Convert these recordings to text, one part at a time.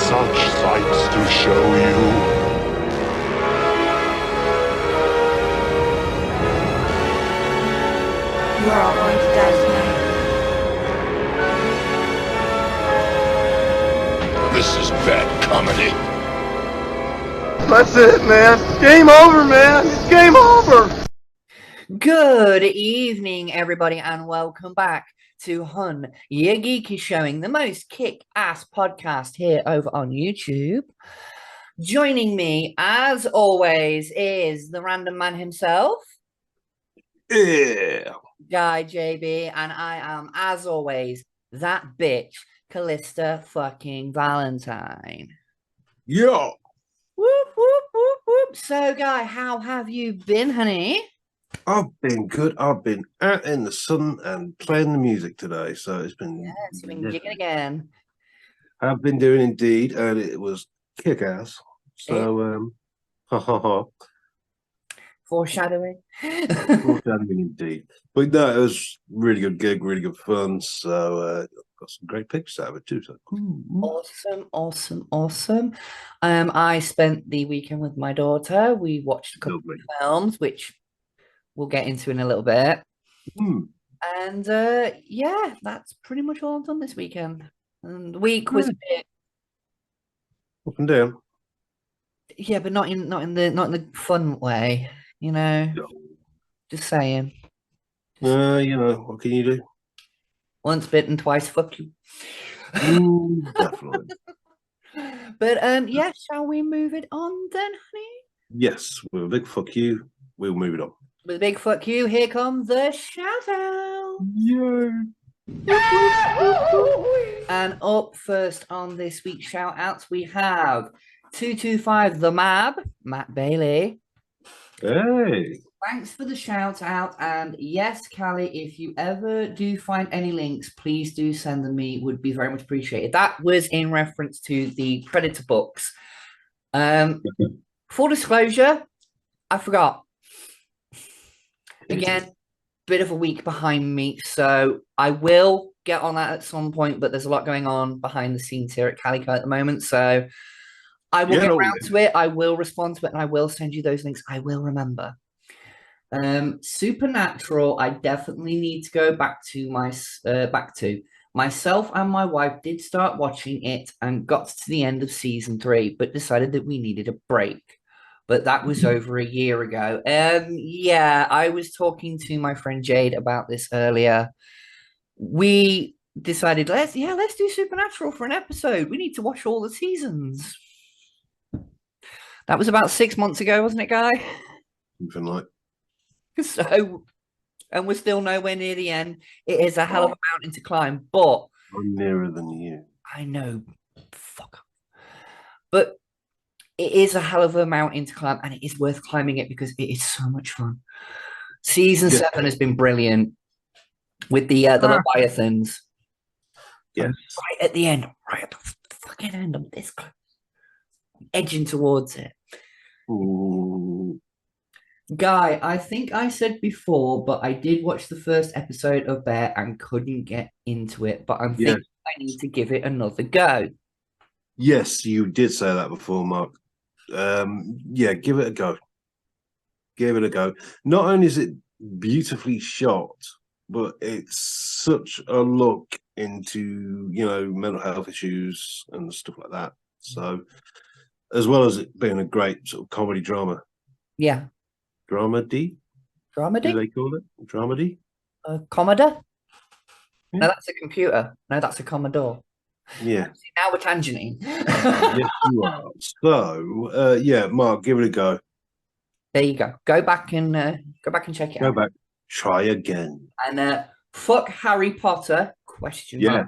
such sights to show you. You are all going to die tonight. This is bad comedy. That's it, man. Game over, man. It's game over. Good evening, everybody, and welcome back to Hun, your Geek is showing the most kick-ass podcast here over on YouTube. Joining me, as always, is the random man himself, Yeah. Guy JB, and I am, as always, that bitch, Callista fucking Valentine. Yeah. Whoop, whoop, whoop, whoop. So, Guy, how have you been, honey? I've been good. I've been out in the sun and playing the music today, so it's been. Yes, you've been gigging again. I've been doing indeed, and it was kick-ass. So, ha ha ha. Foreshadowing. Foreshadowing indeed. But no, it was really good gig, really good fun. So, got some great pictures out of it too. So, Awesome. I spent the weekend with my daughter. We watched a couple of films, which we'll get into in a little bit. And yeah, that's pretty much all I've done this weekend. And the week was a bit, up and down. yeah, but not in the fun way, you know. No. Just saying. You know, what can you do? Once bitten, twice fuck you. Definitely. But yeah, shall we move it on then, honey? Yes, with a big fuck you, we'll move it on. With a big fuck you, here comes the shout out. And up first on this week's shout outs, we have 225 The Mab, Matt Bailey. Hey. Thanks for the shout out. And yes, Cali, if you ever do find any links, please do send them me. Would be very much appreciated. That was in reference to the Predator books. Full disclosure, I forgot. Again, bit of a week behind me, so I will get on that at some point, but there's a lot going on behind the scenes here at Cali at the moment, so I will get around to it. I will respond to it, and I will send you those links. I will remember. Supernatural, I definitely need to go back to myself and my wife did start watching it and got to the end of season 3, but decided that we needed a break. But that was over a year ago. Yeah, I was talking to my friend Jade about this earlier. We decided, let's do Supernatural for an episode. We need to watch all the seasons. That was about 6 months ago, wasn't it, Guy? Something like. So, and we're still nowhere near the end. It is a hell of a mountain to climb, but I'm nearer than you. I know, fuck. But it is a hell of a mountain to climb, and it is worth climbing it because it is so much fun. Season 7 has been brilliant with the Leviathans. Yes. Right at the end, right at the fucking end, I'm this close, edging towards it. Ooh. Guy, I think I said before, but I did watch the first episode of Bear and couldn't get into it, but I'm thinking I need to give it another go. Yes, you did say that before, Mark. Yeah, give it a go. Give it a go. Not only is it beautifully shot, but it's such a look into, you know, mental health issues and stuff like that. So, as well as it being a great sort of comedy drama. Yeah. Dramedy? Dramedy? Do they call it? Dramedy? Commodore? Yeah. No, that's a computer. No, that's a Commodore. Yeah. Now we're tangenting. Yes, you are. So, yeah, Mark, give it a go. There you go. Go back and check it out. Go back. Try again. And fuck Harry Potter? Question mark.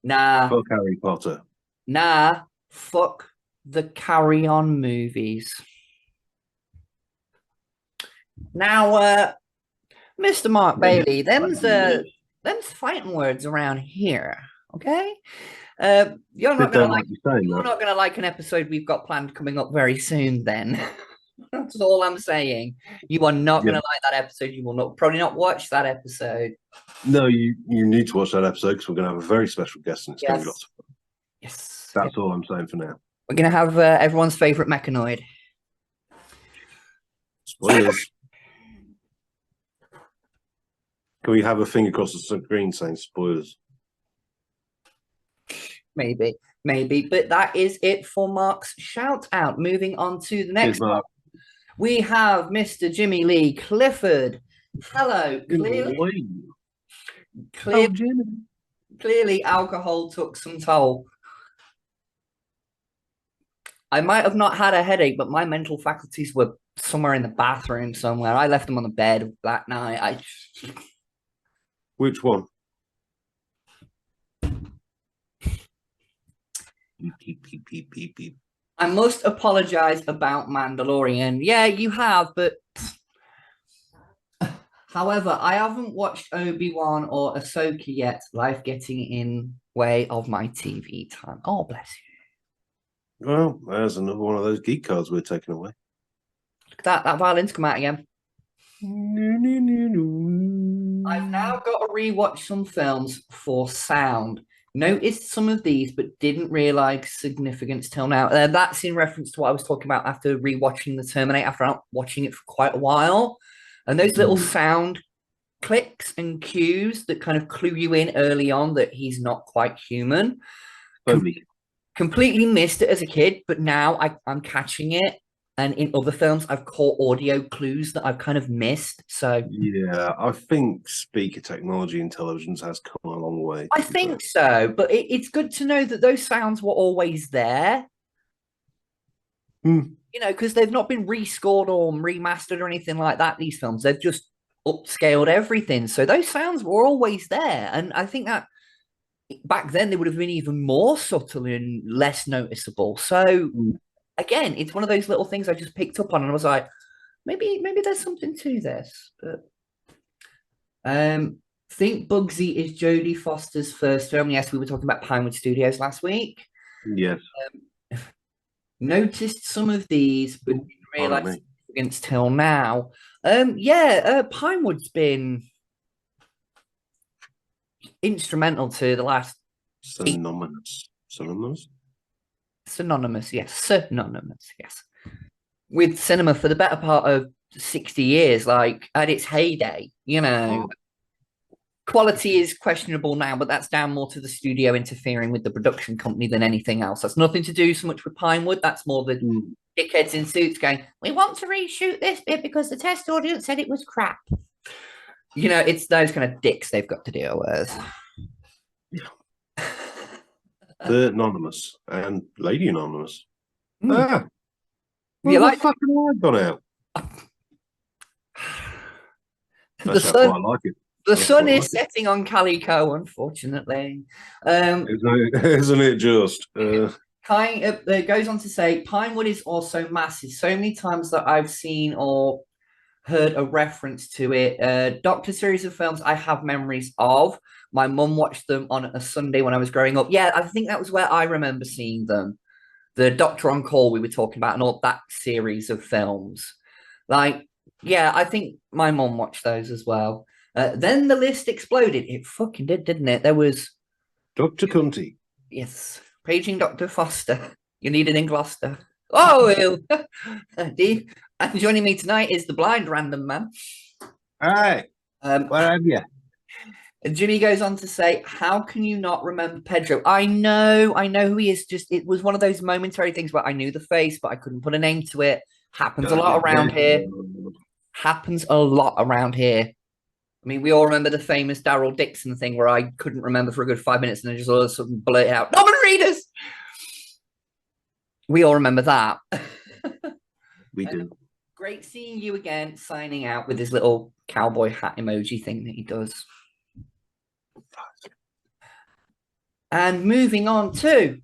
Nah. Fuck Harry Potter. Nah. Fuck the Carry On movies. Now, Mr. Mark Bailey, them's fighting words around here. Okay, you're not gonna like an episode we've got planned coming up very soon. Then that's all I'm saying. You are not gonna like that episode. You will probably not watch that episode. No, you need to watch that episode because we're gonna have a very special guest and it's gonna be lots of fun. Yes. That's all I'm saying for now. We're going to have everyone's favorite mechanoid. Spoilers. Can we have a thing across the screen saying spoilers? Maybe. But that is it for Mark's shout out. Moving on to the next one. We have Mr. Jimmy Lee Clifford. Hello. Clearly, alcohol took some toll. I might have not had a headache, but my mental faculties were somewhere in the bathroom somewhere. I left them on the bed that night. Which one? I must apologize about Mandalorian. Yeah, you have, but however, I haven't watched Obi-Wan or Ahsoka yet. Life getting in way of my TV time. Oh, bless you. Well, there's another one of those geek cards we're taking away. Look at that violin's come out again. I've now got to rewatch some films for sound. Noticed some of these, but didn't realize significance till now. That's in reference to what I was talking about after rewatching The Terminator, after not watching it for quite a while. And those little sound clicks and cues that kind of clue you in early on that he's not quite human. Completely missed it as a kid, but now I'm catching it. And in other films, I've caught audio clues that I've kind of missed. So yeah, I think speaker technology in televisions has come a long way. I think so, but it's good to know that those sounds were always there. You know, because they've not been rescored or remastered or anything like that. These films, they've just upscaled everything. So those sounds were always there, and I think that back then they would have been even more subtle and less noticeable. So. Again, it's one of those little things I just picked up on, and I was like, maybe there's something to this. But think Bugsy is Jodie Foster's first film. Yes, we were talking about Pinewood Studios last week. Yes. Noticed some of these, but didn't realize against till now. Pinewood's been instrumental to the last synonymous, yes. With cinema for the better part of 60 years, like at its heyday, you know. Quality is questionable now, but that's down more to the studio interfering with the production company than anything else. That's nothing to do so much with Pinewood. That's more the dickheads in suits going, we want to reshoot this bit because the test audience said it was crap. You know, it's those kind of dicks they've got to deal with. The Anonymous and Lady Anonymous. You like the fucking light gone out? The sun is setting on Calico, unfortunately. Isn't it just? It goes on to say, Pinewood is also massive. So many times that I've seen or heard a reference to it. Doctor series of films I have memories of. My mum watched them on a Sunday when I was growing up. Yeah, I think that was where I remember seeing them. The Doctor on Call we were talking about and all that series of films. Like, yeah, I think my mum watched those as well. Then the list exploded. It fucking did, didn't it? There was... Dr. Cunty. Yes. Paging Dr. Foster. You need it in Gloucester. Oh, Dave. And joining me tonight is the blind random man. Hi. Where have you? Jimmy goes on to say, how can you not remember Pedro? I know who he is. Just it was one of those momentary things where I knew the face, but I couldn't put a name to it. Happens a lot around here. I mean, we all remember the famous Daryl Dixon thing where I couldn't remember for a good 5 minutes and I just all of a sudden blurted out, Norman Reedus! We all remember that. We do. Great seeing you again, signing out with his little cowboy hat emoji thing that he does. And moving on to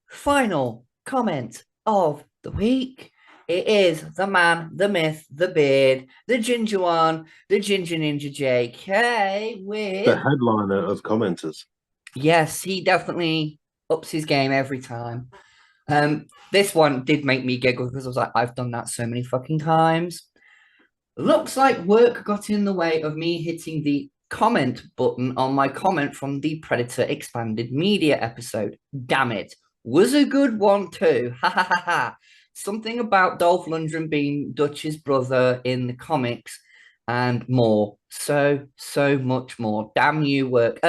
final comment of the week. It is the man, the myth, the beard, the ginger one, the ginger ninja JK with... the headliner of commenters. Yes, he definitely ups his game every time. This one did make me giggle because I was like, I've done that so many fucking times. Looks like work got in the way of me hitting the comment button on my comment from the Predator Expanded Media episode. Damn it. was a good one too. Ha ha ha ha. Something about Dolph Lundgren being Dutch's brother in the comics and more. So much more. Damn you, work.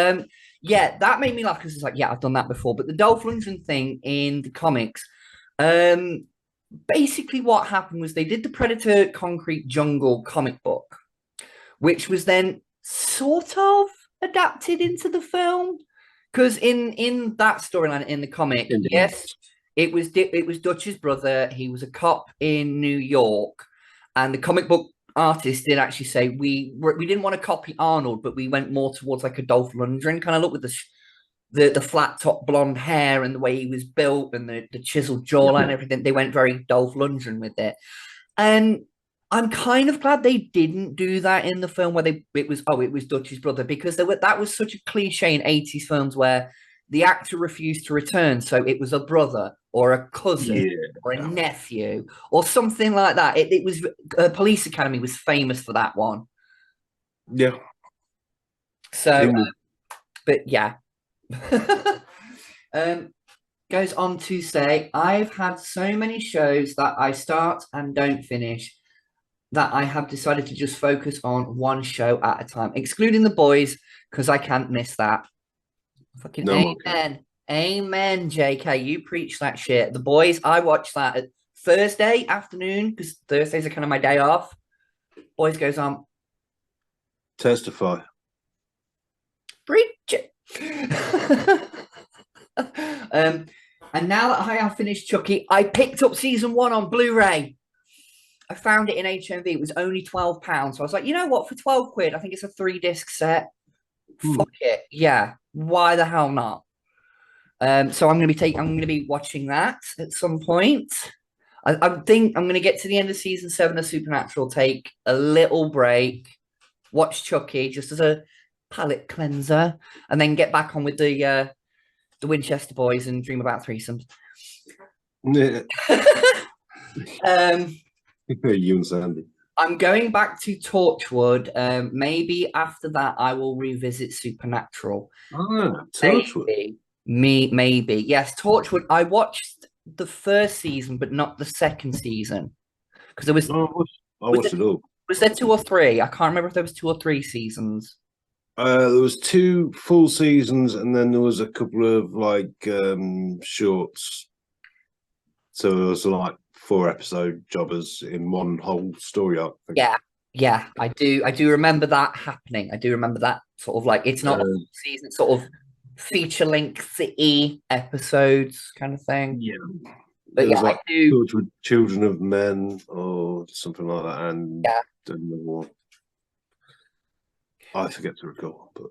Yeah, that made me laugh because it's like, yeah, I've done that before. But the Dolph Lundgren thing in the comics, basically what happened was they did the Predator Concrete Jungle comic book, which was then sort of adapted into the film. Because in that storyline in the comic, yes, it was Dutch's brother. He was a cop in New York, and the comic book artist did actually say we didn't want to copy Arnold, but we went more towards like a Dolph Lundgren kind of look with the flat top blonde hair and the way he was built and the chiseled jawline and everything. They went very Dolph Lundgren with it, and I'm kind of glad they didn't do that in the film where it was Dutch's brother, because that was such a cliche in 80s films where the actor refused to return, so it was a brother or a cousin or a nephew or something like that. It was Police Academy was famous for that one. Yeah. So, but yeah. Goes on to say, I've had so many shows that I start and don't finish that I have decided to just focus on one show at a time, excluding The Boys, because I can't miss that. Fucking no, amen. Amen, JK. You preach that shit. The Boys, I watched that at Thursday afternoon, because Thursdays are kind of my day off. Boys goes on. Testify. Preach it. And now that I have finished Chucky, I picked up season 1 on Blu-ray. I found it in HMV. It was only £12. So I was like, you know what? For 12 quid, I think it's a 3-disc set. Fuck it. Yeah. Why the hell not? So I'm going to be watching that at some point. I think I'm going to get to the end of season 7 of Supernatural, take a little break, watch Chucky just as a palate cleanser, and then get back on with the Winchester Boys and dream about threesomes. Yeah. You and Sandy. I'm going back to Torchwood. Maybe after that, I will revisit Supernatural. Torchwood. Maybe. Yes, Torchwood. I watched the first season, but not the second season. Because there was... I watched it all. Was there 2 or 3? I can't remember if there was 2 or 3 seasons. There was 2 full seasons, and then there was a couple of like shorts. So there was like 4-episode jobbers in one whole story arc. Yeah, I do remember that happening. I do remember that sort of like, it's not a full season, it's sort of feature length episodes kind of thing. Yeah, but yeah, like I do. Children of Men or something like that, and another one. I forget to recall, but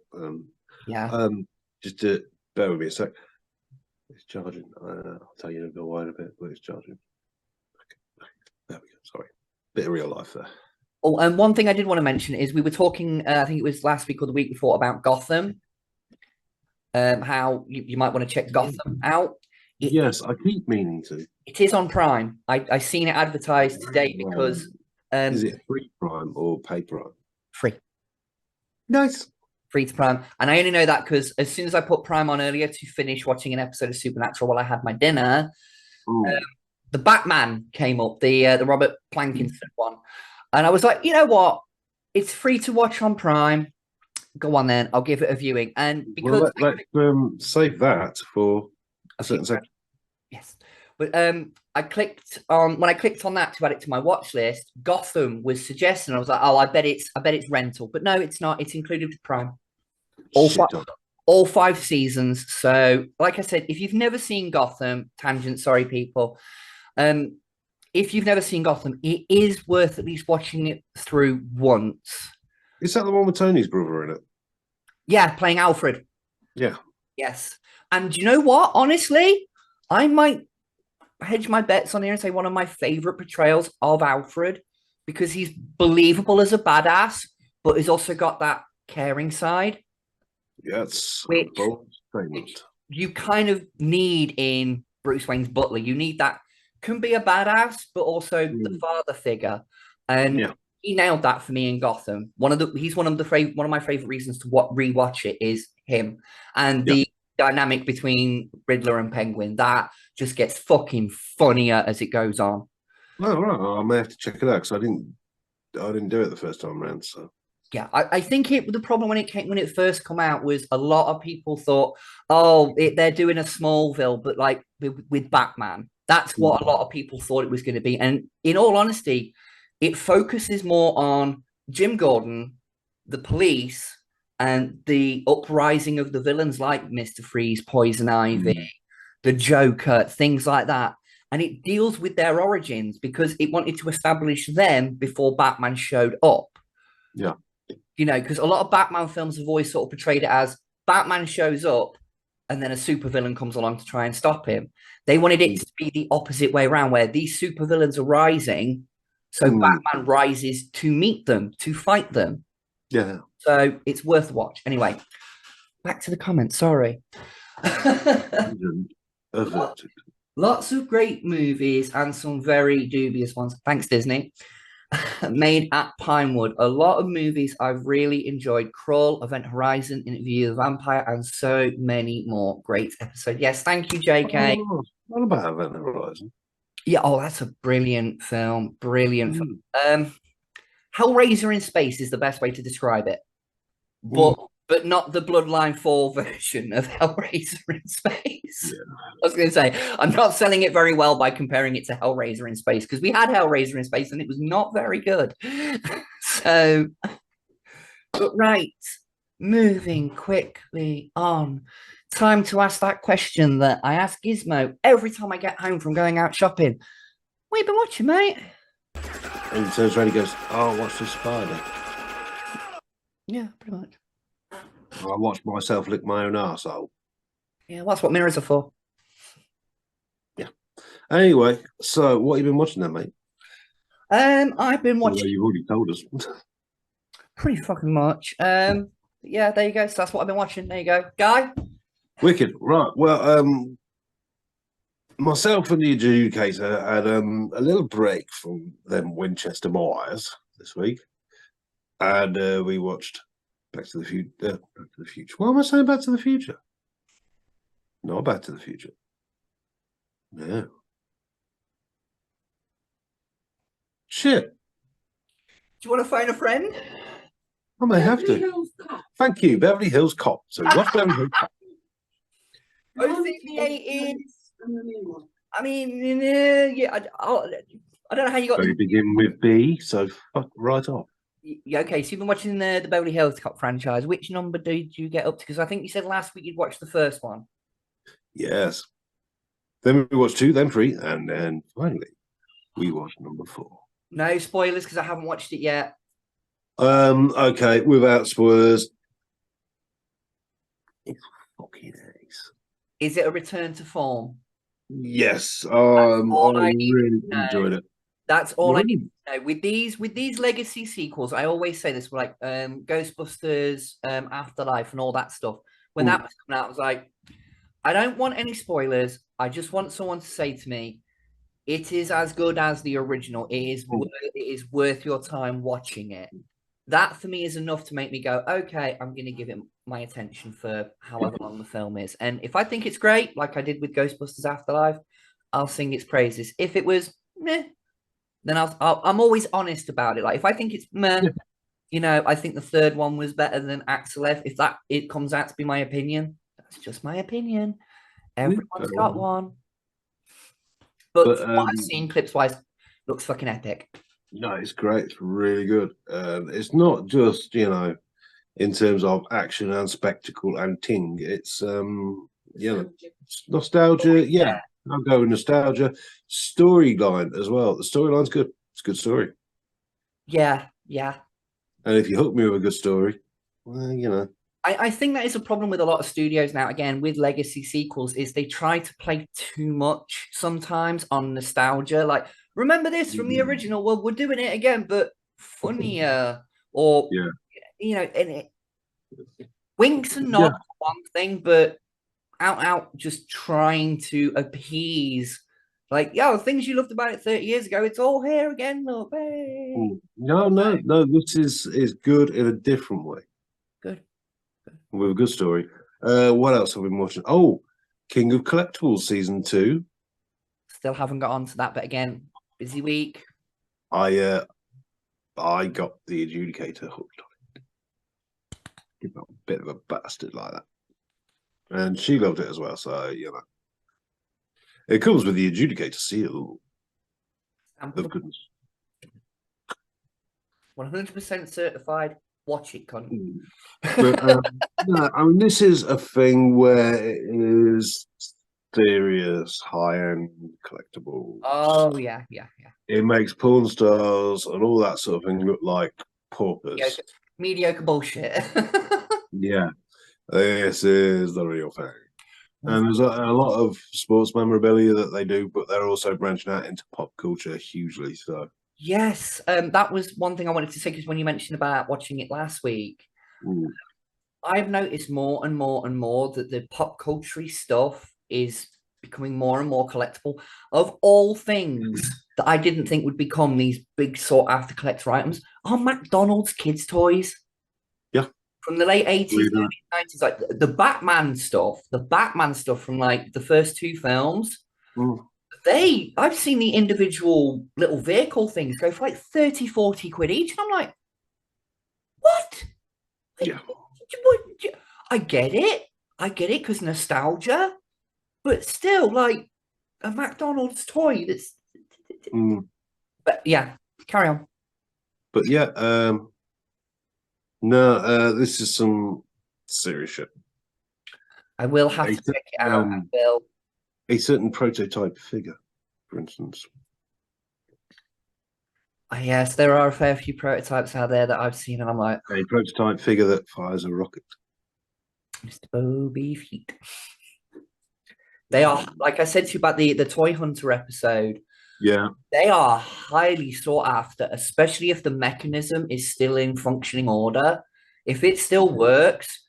just to bear with me a sec. It's charging. I'll tell you in a while a bit, but it's charging. Okay. There we go. Sorry, bit of real life there. Oh, and one thing I did want to mention is we were talking, I think it was last week or the week before, about Gotham. How you might want to check Gotham out. Yes, I keep meaning to. It is on Prime. I seen it advertised today because... is it free Prime or pay Prime? Free. Nice. Free to Prime. And I only know that because as soon as I put Prime on earlier to finish watching an episode of Supernatural while I had my dinner, the Batman came up, the Robert Plankinson one. And I was like, you know what? It's free to watch on Prime. Go on then. I'll give it a viewing. And because... Well, let's save that for a certain second. Yes. But when I clicked on that to add it to my watch list, Gotham was suggesting. I was like, oh, I bet it's rental, but no, it's not. It's included with Prime. All 5 seasons. So, like I said, if you've never seen Gotham, tangent, sorry, people. If you've never seen Gotham, it is worth at least watching it through once. Is that the one with Tony's brother in it? Yeah, playing Alfred. Yeah. Yes. And you know what? Honestly, I might hedge my bets on here and say one of my favorite portrayals of Alfred, because he's believable as a badass, but he's also got that caring side. Yes, which you kind of need in Bruce Wayne's butler. You need that, can be a badass, but also the father figure. And he nailed that for me in Gotham. He's one of my favorite reasons to rewatch it is him. And dynamic between Riddler and Penguin. That just gets fucking funnier as it goes on. Oh, right. I may have to check it out because I didn't do it the first time around. So Yeah, I think the problem when it first come out was a lot of people thought, oh, they're doing a Smallville, but like with Batman. That's what a lot of people thought it was going to be. And in all honesty, it focuses more on Jim Gordon, the police, and the uprising of the villains like Mr. Freeze, Poison Ivy, the Joker, things like that. And it deals with their origins because it wanted to establish them before Batman showed up. Yeah. You know, because a lot of Batman films have always sort of portrayed it as Batman shows up and then a supervillain comes along to try and stop him. They wanted it to be the opposite way around, where these supervillains are rising, so Batman rises to meet them, to fight them. Yeah. So it's worth a watch. Anyway, back to the comments. Sorry. Lots of great movies and some very dubious ones. Thanks, Disney. Made at Pinewood. A lot of movies I've really enjoyed. Crawl, Event Horizon, Interview with the Vampire, and so many more great episodes. Yes, thank you, JK. Oh, what about Event Horizon? Yeah, oh, that's a brilliant film. Brilliant film. Hellraiser in Space is the best way to describe it. But not the Bloodline 4 version of Hellraiser in Space. Yeah. I was going to say, I'm not selling it very well by comparing it to Hellraiser in Space, because we had Hellraiser in Space and it was not very good. So, but right, moving quickly on. Time to ask that question that I ask Gizmo every time I get home from going out shopping. What have you been watching, mate? And he turns around and goes, oh, what's the spider? Yeah, pretty much. I watched myself lick my own arsehole. Yeah, that's what mirrors are for. Yeah. Anyway, so what have you been watching then, mate? I've been watching. Well, you've already told us. Pretty fucking much. Yeah, there you go. So that's what I've been watching. There you go, Guy. Wicked. Right. Well, myself and the adjudicator had a little break from them Winchester Myers this week, and we watched Back to the Future. Back to the Future. Why am I saying Back to the Future? Not Back to the Future. No. Shit. Do you want to phone a friend? I may have to. Thank you, Beverly Hills Cop. So what's Beverly Hills Cop? I mean, yeah, I don't know how you got. So you begin with B, so fuck right off. Yeah, okay, so you've been watching the Beverly Hills Cop franchise. Which number did you get up to? Because I think you said last week you'd watched the first one. Yes. Then we watched 2, then 3, and then finally we watched number 4. No spoilers because I haven't watched it yet. Okay, without spoilers. It's fucking ace. Is it a return to form? Yes. I really enjoyed it. That's all I need to know. With these legacy sequels, I always say this, like Ghostbusters, Afterlife, and all that stuff. When that was coming out, I was like, I don't want any spoilers. I just want someone to say to me, it is as good as the original. It is worth your time watching it. That for me is enough to make me go, okay, I'm going to give it my attention for however long the film is. And if I think it's great, like I did with Ghostbusters Afterlife, I'll sing its praises. If it was meh, then I'm always honest about it. Like if I think it's meh, you know, I think the third one was better than Axel F. If it comes out to be my opinion, that's just my opinion. Everyone's got one. But what I've seen clips-wise, looks fucking epic. No, it's great. It's really good. It's not just, you know, in terms of action and spectacle and ting. It's, you know, nostalgia. Yeah, I'll go with nostalgia. Storyline as well. The storyline's good. It's a good story. Yeah, yeah. And if you hook me with a good story, well, you know. I think that is a problem with a lot of studios now, again, with legacy sequels, is they try to play too much sometimes on nostalgia. Like, remember this from the original? Well, we're doing it again, but funnier. Or, you know, and winks and nods one thing, but out just trying to appease. Like, things you loved about it 30 years ago, it's all here again, look. Hey. No, this is good in a different way. Good. With a good story. What else have we been watching? Oh, King of Collectibles season 2. Still haven't got on to that, but again, busy week. I got the adjudicator hooked on it. Give a bit of a bastard like that, and she loved it as well. So it comes with the adjudicator seal of goodness. 100% certified. Watch it, Con. But no, I mean, this is a thing where it is serious high-end collectibles. Oh yeah. It makes porn stars and all that sort of thing look like paupers. Mediocre bullshit. Yeah, this is the real thing. And there's a lot of sports memorabilia that they do, but they're also branching out into pop culture hugely. So yes, that was one thing I wanted to say, because when you mentioned about watching it last week, I've noticed more and more and more that the pop culture stuff is becoming more and more collectible. Of all things that I didn't think would become these big sought after collector items are McDonald's kids' toys. Yeah. From the late 80s, early 90s, like the Batman stuff from like the first 2 films. I've seen the individual little vehicle things go for like 30, 40 quid each. And I'm like, what? Yeah. I get it because nostalgia, but still, like a McDonald's toy that's. But yeah, carry on. But yeah, no, this is some serious shit. I will have to check it out. I will. A certain prototype figure, for instance. Yes, there are a fair few prototypes out there that I've seen, and I'm like, a prototype figure that fires a rocket. Mr. Bobby Feet. They are, like I said to you about the Toy Hunter episode. Yeah. They are highly sought after, especially if the mechanism is still in functioning order. If it still works,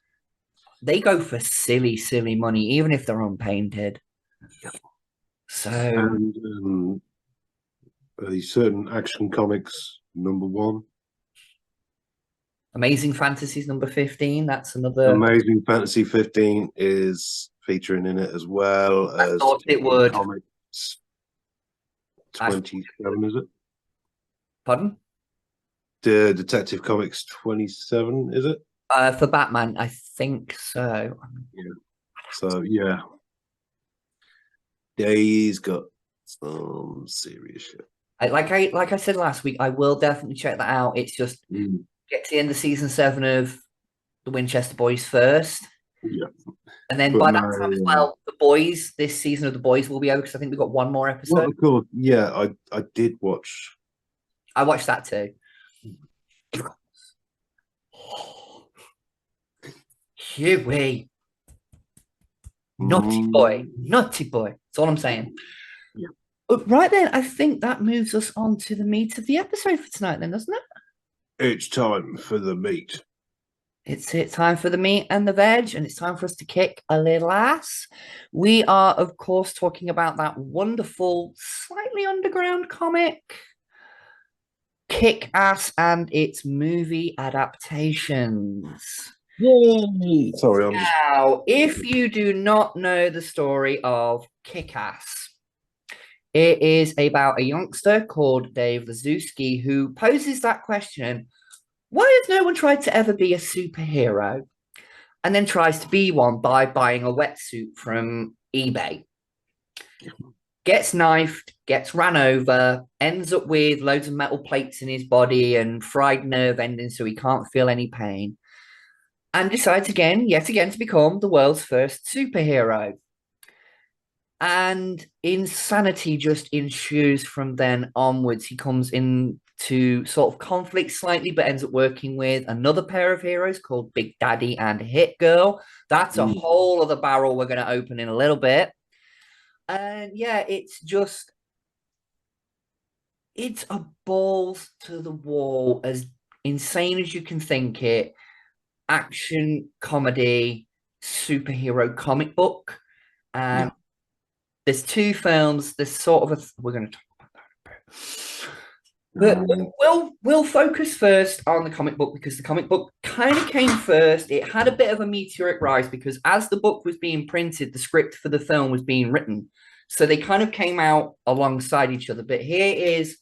they go for silly, silly money, even if they're unpainted. So, and certain Action Comics #1. Amazing Fantasies #15. That's another. Amazing Fantasy 15 is featuring in it as well. I thought it would. Comics 27, is it? Pardon? The Detective Comics 27, is it? For Batman, I think so. Yeah. So yeah, he's got some serious shit. Like I said last week, I will definitely check that out. It's just get to the end of season 7 of the Winchester Boys first. Yeah. And then by that time as well, the Boys, this season of the Boys will be over, because I think we've got one more episode. Well, of course, yeah, I did watch. I watched that too. Huey. Naughty boy. That's all I'm saying. Yeah. But right then, I think that moves us on to the meat of the episode for tonight then, doesn't it? It's time for the meat. It's time for the meat and the veg, and it's time for us to kick a little ass. We are, of course, talking about that wonderful, slightly underground comic, Kick Ass, and its movie adaptations. Yay! Sorry, Now, if you do not know the story of Kick Ass, it is about a youngster called Dave Lazowski who poses that question: why has no one tried to ever be a superhero? And then tries to be one by buying a wetsuit from eBay. Gets knifed, gets ran over, ends up with loads of metal plates in his body and fried nerve endings so he can't feel any pain. And decides yet again, to become the world's first superhero. And insanity just ensues from then onwards. He comes into sort of conflict slightly, but ends up working with another pair of heroes called Big Daddy and Hit Girl. That's a whole other barrel we're going to open in a little bit. And yeah, it's a balls to the wall, as insane as you can think it, action comedy superhero comic book. And there's 2 films. There's sort of we're going to talk about that a bit. But we'll focus first on the comic book because the comic book kind of came first. It had a bit of a meteoric rise because as the book was being printed, the script for the film was being written. So they kind of came out alongside each other. But here is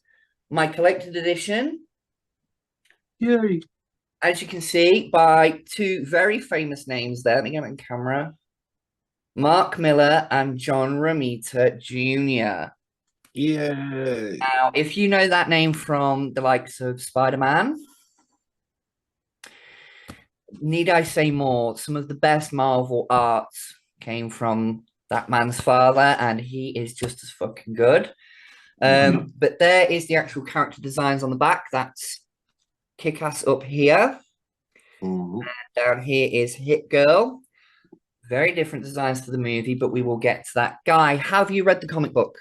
my collected edition. Yay. As you can see, by two very famous names there. Let me get it on camera. Mark Millar and John Romita Jr. Yeah. Now, if you know that name from the likes of Spider-Man, need I say more? Some of the best Marvel arts came from that man's father, and he is just as fucking good. But there is the actual character designs on the back. That's Kick-Ass up here. Mm-hmm. Down here is Hit Girl. Very different designs to the movie, but we will get to that. Guy, have you read the comic book?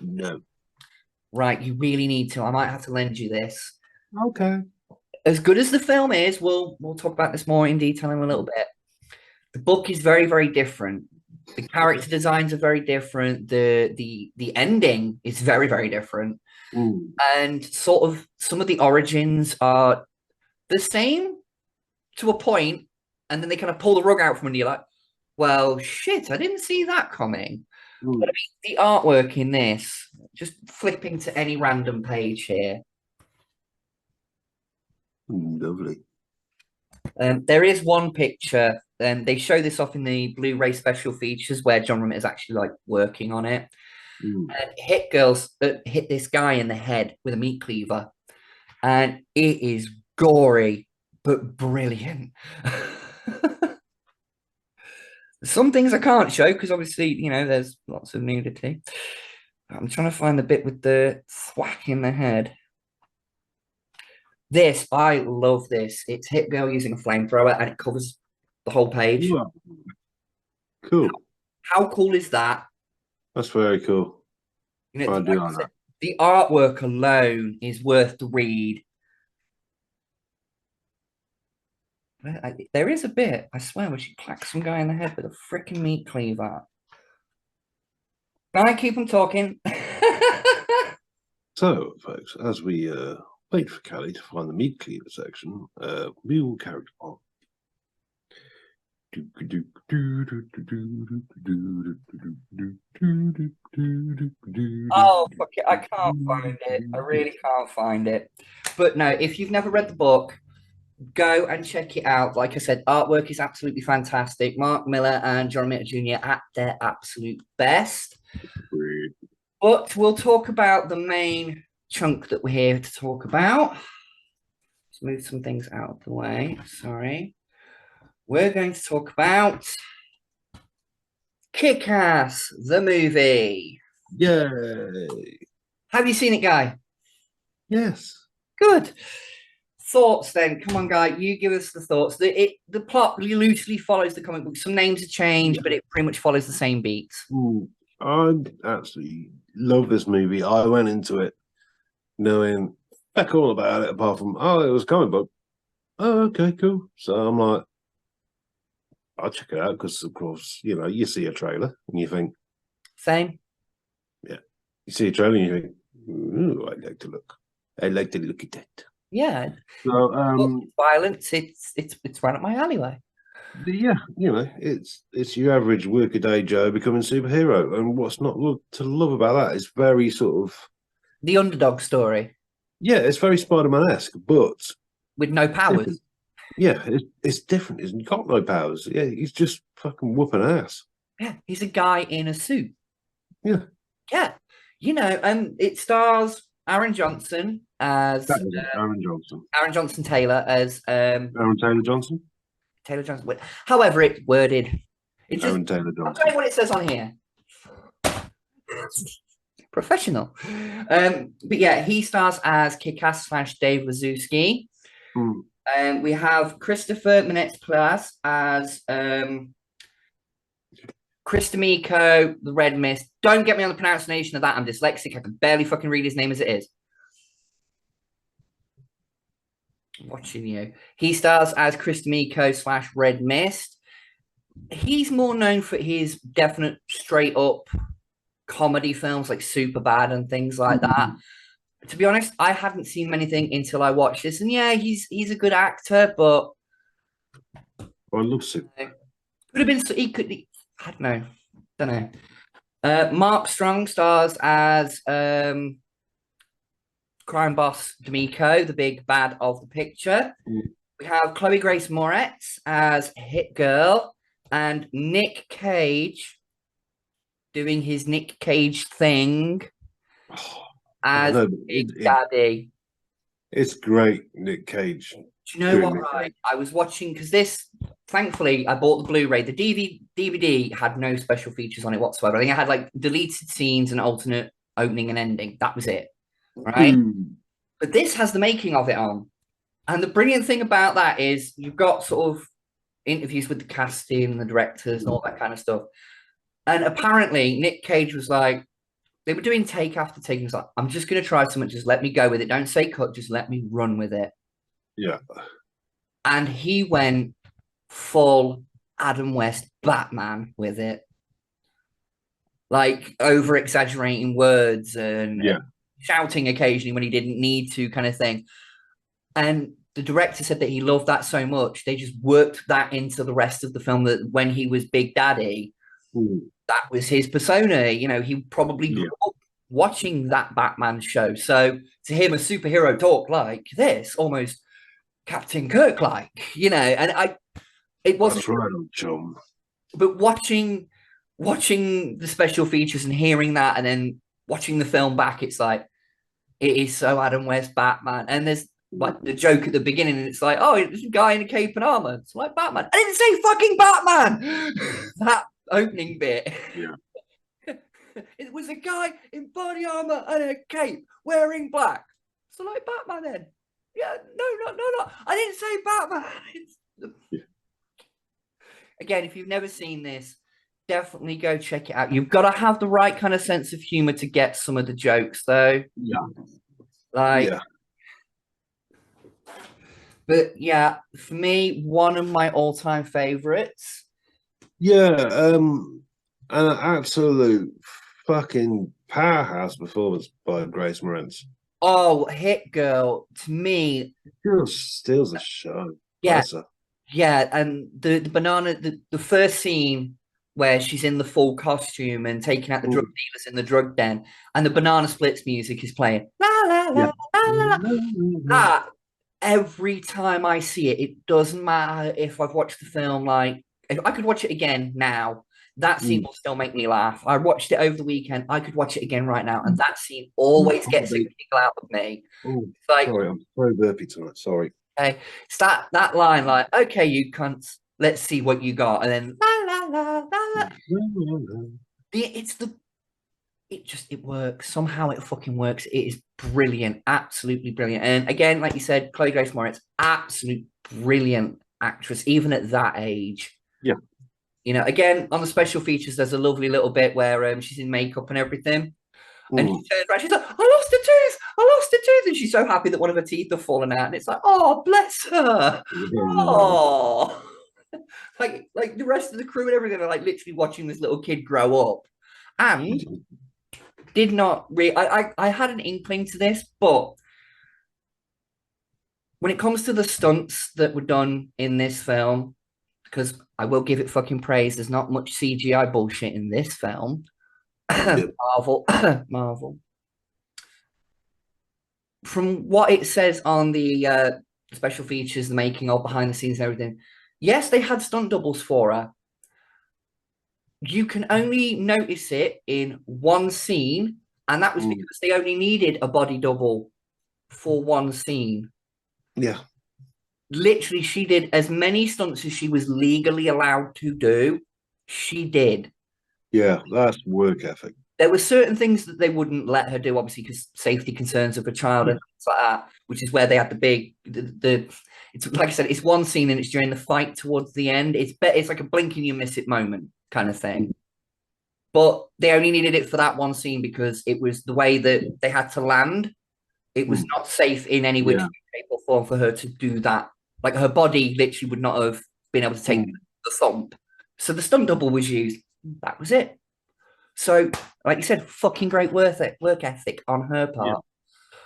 No. Right, you really need to. I might have to lend you this. Okay. As good as the film is, we'll talk about this more in detail in a little bit. The book is very, very different. The character designs are very different. The ending is very, very different. And sort of some of the origins are the same to a point, and then they kind of pull the rug out from under you like, well, shit, I didn't see that coming. But I mean, the artwork in this, just flipping to any random page here. Lovely. There is one picture, and they show this off in the Blu-ray special features where John Romita is actually like working on it. And hit this guy in the head with a meat cleaver, and it is gory but brilliant. Some things I can't show because obviously, you know, there's lots of nudity. I'm trying to find the bit with the thwack in the head. This, I love this. It's Hit Girl using a flamethrower and it covers the whole page. Wow. Cool. How cool is that? That's very cool. You know, the artwork alone is worth the read. There is a bit, I swear, where she clacks some guy in the head with a freaking meat cleaver. Can I keep on talking? So, folks, as we wait for Cali to find the meat cleaver section, we will carry on. Oh, fuck it. I can't find it. I really can't find it. But no, if you've never read the book, go and check it out. Like I said, artwork is absolutely fantastic. Mark Millar and John Romita Jr. at their absolute best. Great. But we'll talk about the main chunk that we're here to talk about. Let's move some things out of the way. Sorry. We're going to talk about Kick-Ass, the movie. Yay. Have you seen it, Guy? Yes. Good. Thoughts then? Come on, Guy. You give us the thoughts. The plot loosely follows the comic book. Some names have changed, but it pretty much follows the same beats. I absolutely love this movie. I went into it knowing heck all about it, apart from, oh, it was a comic book. Oh, okay, cool. So I'm like, I'll check it out because, of course, you know, you see a trailer and you think, same. Yeah. You see a trailer and you think, ooh, I'd like to look. I'd like to look at that. Yeah. So, violence, it's right up my alleyway. Yeah, you know, it's your average workaday Joe becoming superhero, and what's not to love about that is very sort of the underdog story. Yeah, it's very Spider-Man-esque, but with no powers. Different. Yeah, it's different. He's got no powers. Yeah, he's just fucking whooping ass. Yeah, he's a guy in a suit. Yeah, yeah. You know, it stars Aaron Johnson as Aaron Johnson. Aaron Johnson Taylor as Aaron Taylor Johnson. Taylor Johnson. However, it's worded. It's Aaron Taylor Johnson. I'll tell you what it says on here. Professional. But yeah, he stars as Kick-Ass / Dave Wazowski. We have Christopher Minetz-Plasse as Chris D'Amico, the Red Mist. Don't get me on the pronunciation of that. I'm dyslexic. I can barely fucking read his name as it is. I'm watching you. He stars as Chris D'Amico / Red Mist. He's more known for his definite straight up comedy films like Superbad and things like that. to be honest, I hadn't seen anything until I watched this, and yeah, he's a good actor, but I love it. could have been. He could. I don't know. Mark Strong stars as crime boss D'Amico, the big bad of the picture. We have Chloe Grace Moretz as Hit Girl, and Nick Cage doing his Nick Cage thing as Big Daddy. It's great, Nick Cage. Do you know what? Right, I was watching because thankfully, I bought the Blu-ray. The DVD had no special features on it whatsoever. I think I had like deleted scenes and alternate opening and ending. That was it, right? But this has the making of it on, and the brilliant thing about that is you've got sort of interviews with the casting, the directors, and all that kind of stuff. And apparently, Nick Cage was like, they were doing take after take. He was like, I'm just going to try something. Just let me go with it. Don't say cut. Just let me run with it. Yeah. And he went full Adam West Batman with it. Like over exaggerating words and shouting occasionally when he didn't need to, kind of thing. And the director said that he loved that so much, they just worked that into the rest of the film, that when he was Big Daddy, that was his persona. You know, he probably grew up watching that Batman show. So to him, a superhero talk like this, almost Captain Kirk like, you know, and it wasn't right, John. But watching the special features and hearing that, and then watching the film back, it's like, it is so Adam West Batman. And there's like the joke at the beginning, and it's like, oh, it's a guy in a cape and armor. It's like Batman. I didn't say fucking Batman. That opening bit. Yeah. It was a guy in body armor and a cape wearing black. So like Batman then. Yeah, no. I didn't say Batman. Again, if you've never seen this, definitely go check it out. You've got to have the right kind of sense of humor to get some of the jokes, though. Yeah. But yeah, for me, one of my all-time favorites. Yeah, an absolute fucking powerhouse performance by Grace Moretz. Oh, Hit Girl, to me, just steals the show. Yeah. Yeah, and the banana, the first scene where she's in the full costume and taking out the drug dealers in the drug den, and the Banana Splits music is playing. La la la la la la. Every time I see it, it doesn't matter if I've watched the film. Like, if I could watch it again now, that scene will still make me laugh. I watched it over the weekend. I could watch it again right now, and that scene always gets a giggle out of me. Like, sorry, I'm so burpy tonight. Sorry. Okay, it's that line, like, okay, you cunts, let's see what you got, and then la la la la la. It works. Somehow it fucking works. It is brilliant, absolutely brilliant. And again, like you said, Chloe Grace Moretz, absolute brilliant actress, even at that age. Yeah. You know, again, on the special features, there's a lovely little bit where she's in makeup and everything. And she turns around, she's like, I lost a tooth. And she's so happy that one of her teeth have fallen out. And it's like, oh, bless her. Oh. like the rest of the crew and everything are like literally watching this little kid grow up. And did not really, I had an inkling to this, but when it comes to the stunts that were done in this film, because I will give it fucking praise, there's not much CGI bullshit in this film. Marvel. From what it says on the special features, the making of, behind the scenes and everything, yes, they had stunt doubles for her. You can only notice it in one scene, and that was because they only needed a body double for one scene. Yeah. Literally, she did as many stunts as she was legally allowed to do. She did. Yeah, that's work ethic. There were certain things that they wouldn't let her do, obviously, because safety concerns of a child and things like that, which is where they had the big, it's like I said, it's one scene and it's during the fight towards the end. It's like a blink and you miss it moment kind of thing. But they only needed it for that one scene because it was the way that they had to land. It was not safe in any way, shape, or form for her to do that. Like, her body literally would not have been able to take the thump. So the stunt double was used. That was it. So, like you said, fucking great work ethic on her part.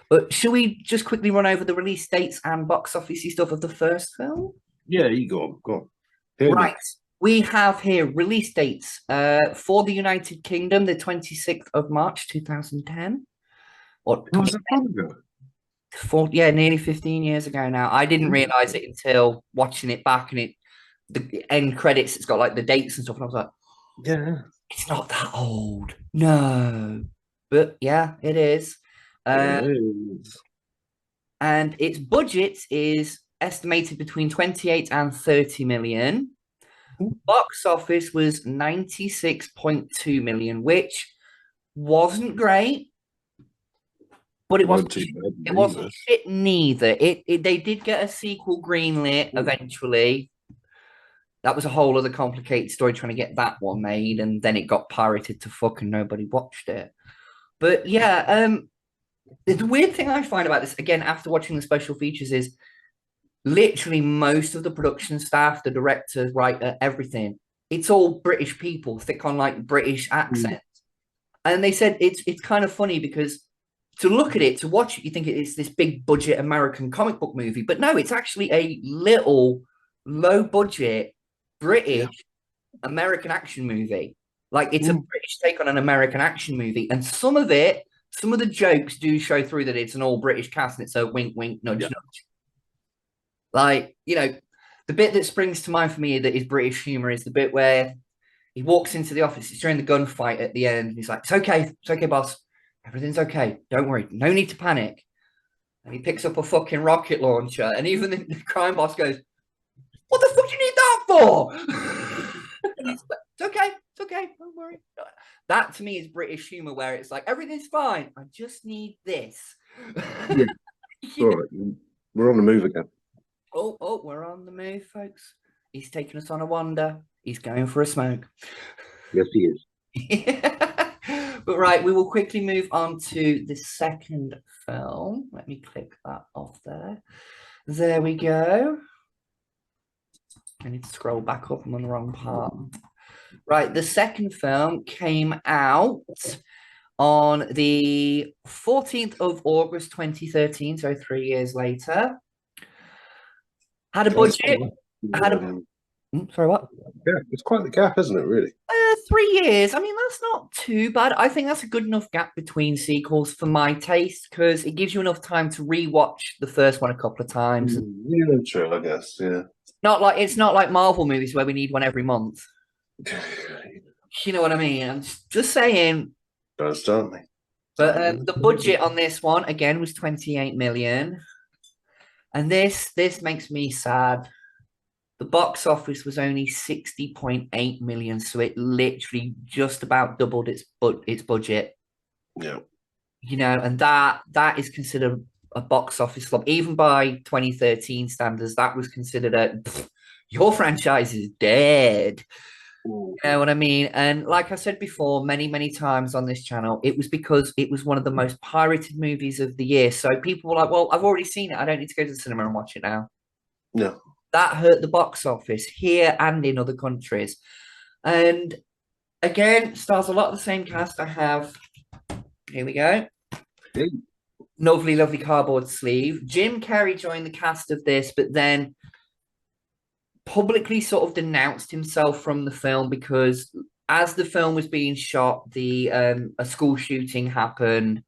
But should we just quickly run over the release dates and box office stuff of the first film? Yeah, you go on. Hear Right. me. We have here release dates for the United Kingdom, the 26th of March, 2010. Or Oh, was that long ago? yeah, nearly 15 years ago now. I didn't realize it until watching it back, and the end credits, it's got like the dates and stuff, and I was like, Yeah. it's not that old. No. But yeah, it is. It is. And its budget is estimated between 28 and 30 million. Box office was 96.2 million, which wasn't great, but it wasn't shit neither. They did get a sequel greenlit eventually. That was a whole other complicated story trying to get that one made, and then it got pirated to fuck and nobody watched it. But yeah, the weird thing I find about this, again, after watching the special features, is literally most of the production staff, the directors, writer, everything, it's all British people, thick on like British accents. And they said it's kind of funny because to look at it, to watch it, you think it's this big budget American comic book movie, but no, it's actually a little low budget British American action movie. Like it's a British take on an American action movie, and some of the jokes do show through that it's an all British cast, and it's a wink, wink, nudge, nudge. Like, you know, the bit that springs to mind for me that is British humor is the bit where he walks into the office. It's during the gunfight at the end. And he's like, it's okay, boss. Everything's okay. Don't worry. No need to panic. And he picks up a fucking rocket launcher. And even the crime boss goes, what the fuck do you need that for? And he's like, it's okay. Don't worry. That to me is British humor, where it's like, everything's fine. I just need this. Yeah. All right. We're on the move again. Oh, we're on the move, folks. He's taking us on a wander. He's going for a smoke. Yes, he is. But right, we will quickly move on to the second film. Let me click that off there. There we go. I need to scroll back up. I'm on the wrong part. Right, the second film came out on the 14th of August 2013, so 3 years later. Had a budget. Sorry, what? Yeah, it's quite the gap, isn't it, really? 3 years. I mean, that's not too bad. I think that's a good enough gap between sequels for my taste, because it gives you enough time to rewatch the first one a couple of times. Yeah, true, I guess, yeah. It's not like Marvel movies where we need one every month. You know what I mean? I'm just saying. Don't they? But the budget on this one, again, was 28 million. And this makes me sad. The box office was only 60.8 million, so it literally just about doubled its budget. Yeah. You know, and that is considered a box office flop. Even by 2013 standards, that was considered your franchise is dead. You know what I mean? And like I said before, many, many times on this channel, it was because it was one of the most pirated movies of the year. So people were like, well, I've already seen it. I don't need to go to the cinema and watch it now. No. That hurt the box office here and in other countries. And again, stars a lot of the same cast. I have, here we go. Hey. Lovely, lovely cardboard sleeve. Jim Carrey joined the cast of this, but then publicly sort of denounced himself from the film because as the film was being shot, a school shooting happened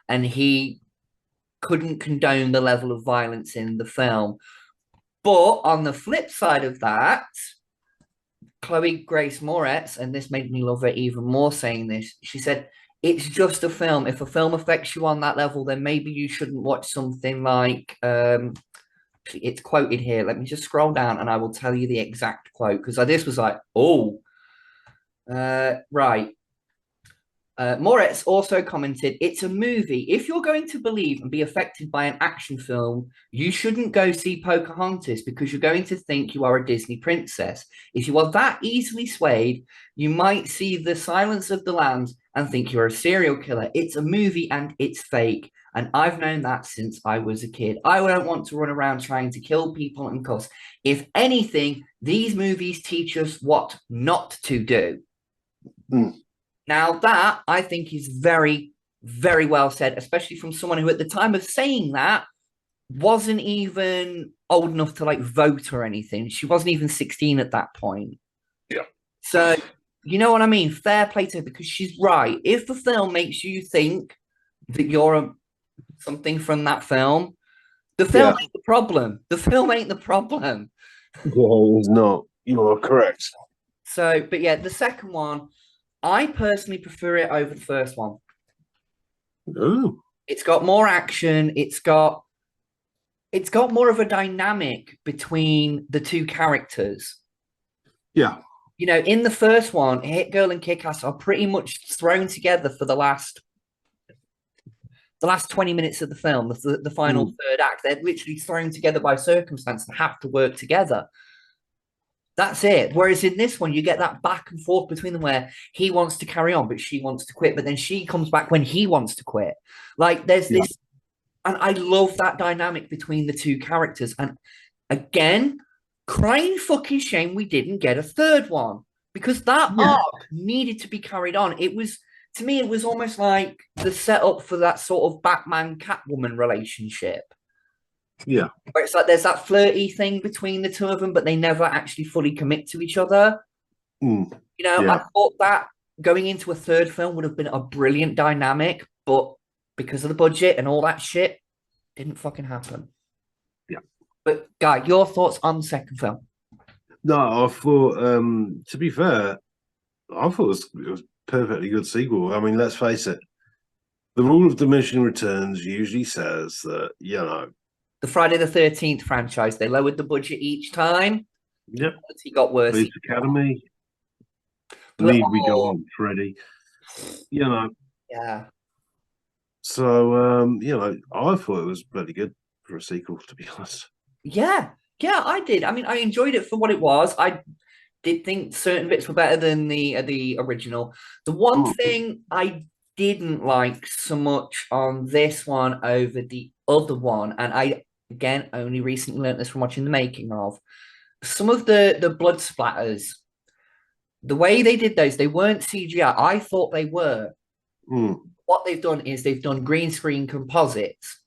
and he couldn't condone the level of violence in the film. But on the flip side of that, Chloe Grace Moretz, and this made me love her even more saying this, she said, it's just a film. If a film affects you on that level, then maybe you shouldn't watch something like, it's quoted here. Let me just scroll down and I will tell you the exact quote, because this was like, oh, right. Moritz also commented, it's a movie. If you're going to believe and be affected by an action film, you shouldn't go see Pocahontas because you're going to think you are a Disney princess. If you are that easily swayed, you might see The Silence of the Lambs and think you're a serial killer. It's a movie and it's fake. And I've known that since I was a kid. I don't want to run around trying to kill people and cuss. If anything, these movies teach us what not to do. Now that, I think, is very, very well said, especially from someone who at the time of saying that wasn't even old enough to like vote or anything. She wasn't even 16 at that point. Yeah. So, you know what I mean? Fair play to her, because she's right. If the film makes you think that you're something from that film, the film ain't the problem. The film ain't the problem. Yeah, it's not. You are correct. So, but yeah, the second one, I personally prefer it over the first one. Oh. It's got more action. It's got more of a dynamic between the two characters. Yeah. You know, in the first one, Hit Girl and Kick-Ass are pretty much thrown together for the last 20 minutes of the film, the final third act. They're literally thrown together by circumstance and have to work together. That's it. Whereas in this one, you get that back and forth between them where he wants to carry on, but she wants to quit. But then she comes back when he wants to quit. Like there's this, and I love that dynamic between the two characters. And again, crying fucking shame we didn't get a third one, because that arc needed to be carried on. It was, to me, it was almost like the setup for that sort of Batman Catwoman relationship. Yeah. Where it's like there's that flirty thing between the two of them, but they never actually fully commit to each other. You know, I thought that going into a third film would have been a brilliant dynamic, but because of the budget and all that shit, didn't fucking happen. Yeah. But Guy, your thoughts on the second film? No, I thought, to be fair, I thought it was perfectly good sequel. I mean, let's face it, the rule of diminishing returns usually says that, you know, the Friday the 13th franchise, they lowered the budget each time. Yep. He got worse. Police Academy. Need we go on, Freddy? You know. Yeah. So, you know, I thought it was bloody good for a sequel, to be honest. Yeah. Yeah, I did. I mean, I enjoyed it for what it was. I did think certain bits were better than the original. The one thing I didn't like so much on this one over the other one, and I again only recently learned this from watching the making of, some of the blood splatters, the way they did those, they weren't CGI. I thought they were. What they've done is they've done green screen composites,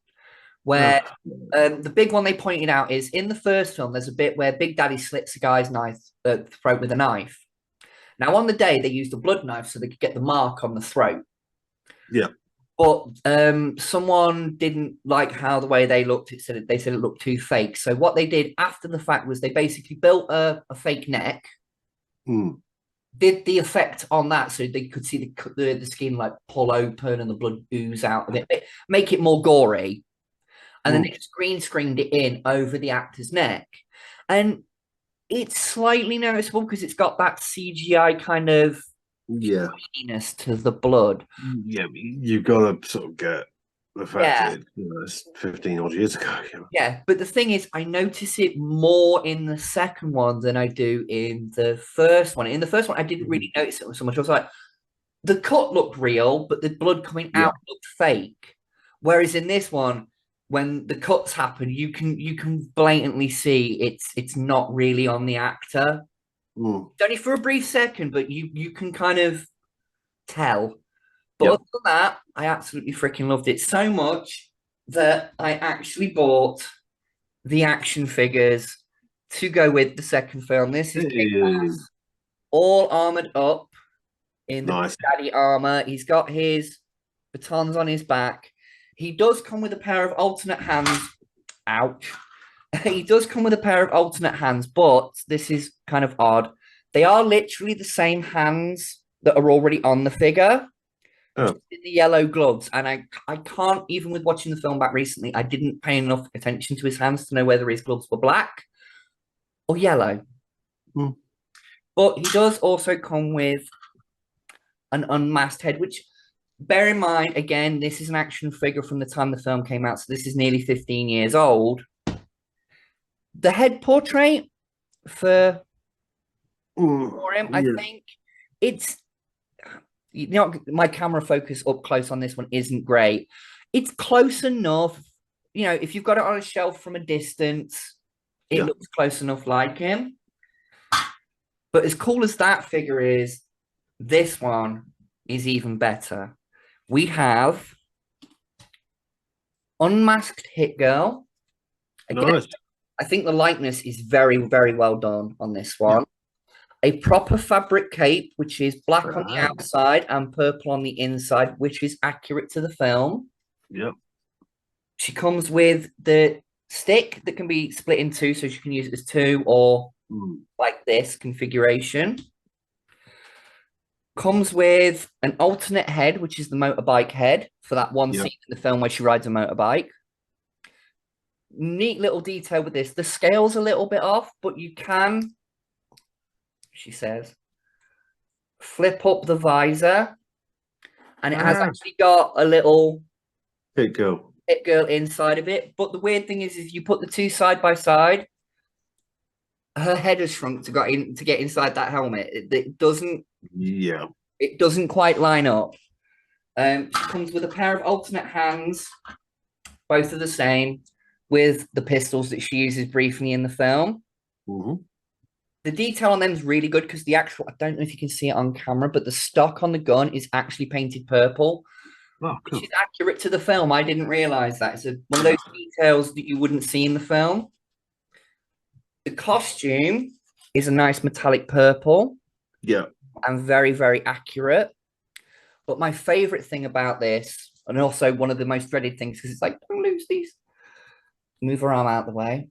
where the big one they pointed out is in the first film, there's a bit where Big Daddy slits a guy's throat with a knife. Now, on the day, they used a blood knife so they could get the mark on the throat. Yeah. But someone didn't like how the way they looked. They said it looked too fake. So what they did after the fact was they basically built a fake neck, did the effect on that so they could see the skin like pull open and the blood ooze out of it, make it more gory. And then they just green screened it in over the actor's neck. And it's slightly noticeable because it's got that CGI kind of sheeness to the blood. Yeah, you've got to sort of get the fact that it's 15 odd years ago. Yeah, but the thing is, I notice it more in the second one than I do in the first one. In the first one, I didn't really notice it so much. I was like, the cut looked real, but the blood coming out looked fake. Whereas in this one, when the cuts happen, you can blatantly see it's not really on the actor. It's only for a brief second, but you can kind of tell. But other than that, I absolutely freaking loved it so much that I actually bought the action figures to go with the second film. This is Kick-Ass, all armored up in the daddy armor. He's got his batons on his back. He does come with a pair of alternate hands. Ouch. He does come with a pair of alternate hands, but this is kind of odd. They are literally the same hands that are already on the figure. In the yellow gloves. And I can't, even with watching the film back recently, I didn't pay enough attention to his hands to know whether his gloves were black or yellow. But he does also come with an unmasked head, which, bear in mind, again, this is an action figure from the time the film came out, so this is nearly 15 years old. The head portrait for him, I think it's, you know, my camera focus up close on this one isn't great. It's close enough, you know, if you've got it on a shelf from a distance, it looks close enough like him. But as cool as that figure is, this one is even better. we have Unmasked Hit Girl. Again, Nice. I think the likeness is very, very well done on this one. A proper fabric cape, which is black on the outside and purple on the inside, which is accurate to the film. Yep. She comes with the stick that can be split in two, so she can use it as two or like this configuration. Comes with an alternate head, which is the motorbike head for that one scene in the film where she rides a motorbike. Neat little detail with this. The scale's a little bit off, but you can, she says, flip up the visor, and it has actually got a little Hit girl inside of it. But the weird thing is you put the two side by side, her head has shrunk to get inside that helmet. It doesn't quite line up. She comes with a pair of alternate hands, both are the same, with the pistols that she uses briefly in the film. The detail on them is really good because the actual, I don't know if you can see it on camera, but the stock on the gun is actually painted purple. Oh, cool. Which is accurate to the film. I didn't realize that. It's one of those details that you wouldn't see in the film. The costume is a nice metallic purple. Yeah. And very, very accurate. But my favorite thing about this, and also one of the most dreaded things, because it's like, don't lose these. Move her arm out of the way.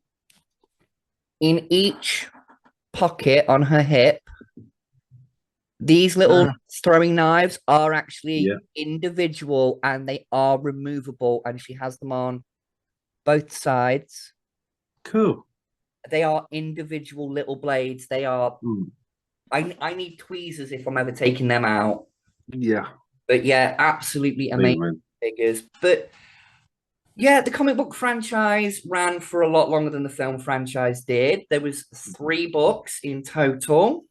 In each pocket on her hip, these little throwing knives are actually individual and they are removable, and she has them on both sides. Cool. They are individual little blades. They are. I need tweezers if I'm ever taking them out. Yeah. But yeah, absolutely amazing figures. But yeah, the comic book franchise ran for a lot longer than the film franchise did. There was 3 books in total.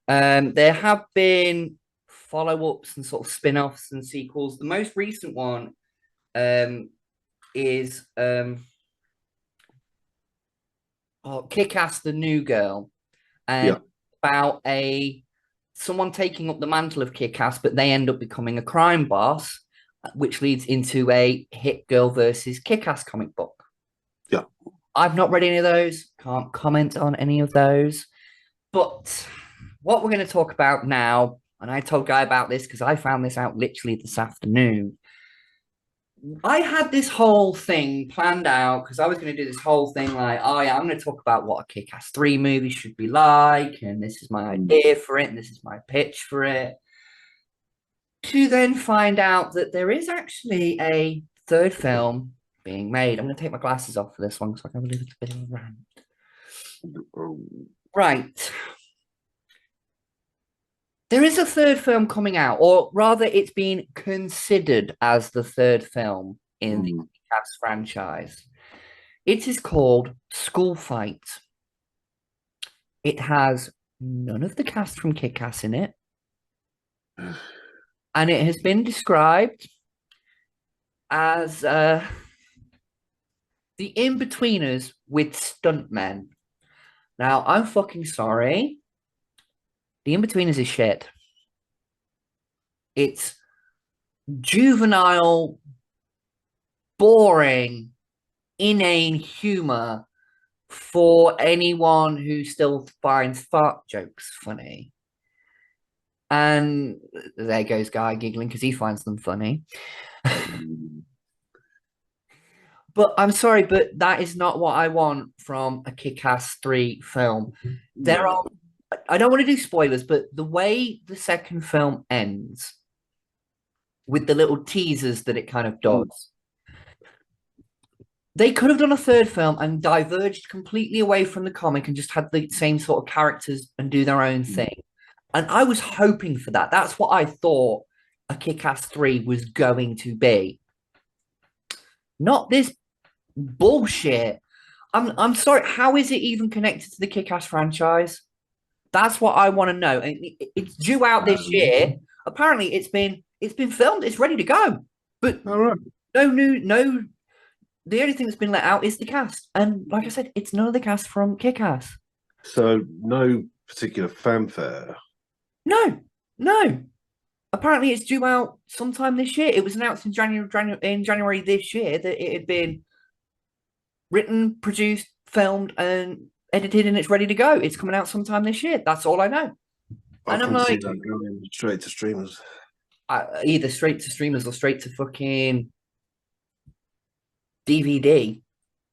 There have been follow-ups and sort of spin-offs and sequels. The most recent one is Kick-Ass the New Girl. And about someone taking up the mantle of Kick-Ass, but they end up becoming a crime boss, which leads into a Hit Girl versus Kick-Ass comic book. Yeah. I've not read any of those, can't comment on any of those. But what we're going to talk about now, and I told Guy about this because I found this out literally this afternoon. I had this whole thing planned out because I was going to do this whole thing like, oh yeah, I'm going to talk about what a Kick-Ass 3 movie should be like, and this is my idea for it, and this is my pitch for it. To then find out that there is actually a 3rd film being made. I'm going to take my glasses off for this one so I can have a little bit of a rant. Right. There is a 3rd film coming out, or rather it's being considered as the 3rd film in the Kick-Ass franchise. It is called School Fight. It has none of the cast from Kick-Ass in it. And it has been described as the in-betweeners with stuntmen. Now, I'm fucking sorry. The in-betweeners is shit. It's juvenile, boring, inane humor for anyone who still finds fart jokes funny. And there goes Guy giggling because he finds them funny. But I'm sorry, but that is not what I want from a Kick-Ass 3 film. There are, I don't want to do spoilers, but the way the 2nd film ends, with the little teasers that it kind of does, they could have done a 3rd film and diverged completely away from the comic and just had the same sort of characters and do their own thing. And I was hoping for that. That's what I thought a Kick-Ass 3 was going to be. Not this bullshit. I'm sorry. How is it even connected to the Kick-Ass franchise? That's what I want to know. And it's due out this year. Apparently, it's been filmed. It's ready to go. But no. The only thing that's been let out is the cast, and like I said, it's none of the cast from Kick-Ass. So no particular fanfare. No. apparently it's due out sometime this year. It was announced in January this year that it had been written, produced, filmed, and edited, and it's ready to go. It's coming out sometime this year. That's all I know. I And I'm can see like, that going straight to streamers. either straight to streamers or straight to fucking DVD.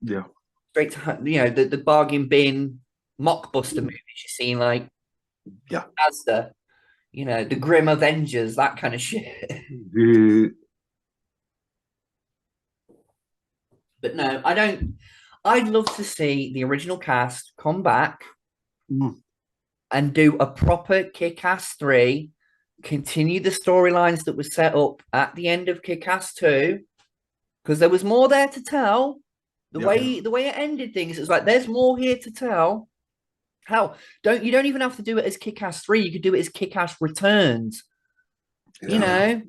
Yeah. Straight to the bargain bin mockbuster movies you see like as the the Grim Avengers, that kind of shit. But no, I don't. I'd love to see the original cast come back and do a proper Kick-Ass 3, continue the storylines that were set up at the end of Kick-Ass 2, because there was more there to tell. The way it ended things, it's like there's more here to tell. Hell, you don't even have to do it as Kick-Ass 3. You could do it as Kick-Ass Returns. Play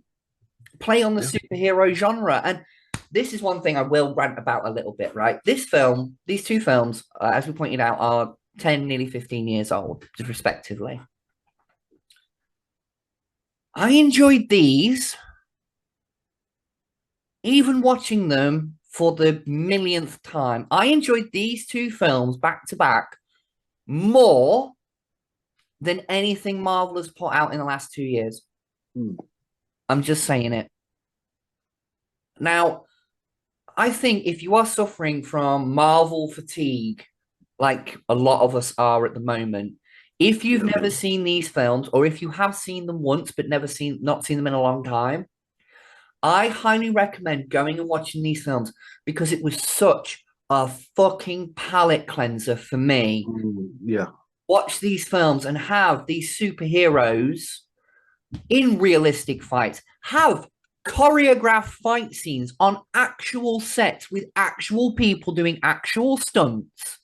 on the superhero genre. And this is one thing I will rant about a little bit, right? These two films, as we pointed out, are 10, nearly 15 years old, respectively. I enjoyed these, even watching them for the millionth time. I enjoyed these two films back to back more than anything Marvel has put out in the last 2 years. I'm just saying it. Now, I think if you are suffering from Marvel fatigue, like a lot of us are at the moment, if you've never seen these films, or if you have seen them once but not seen them in a long time, I highly recommend going and watching these films, because it was such a fucking palate cleanser for me. Watch these films and have these superheroes in realistic fights, have choreographed fight scenes on actual sets with actual people doing actual stunts.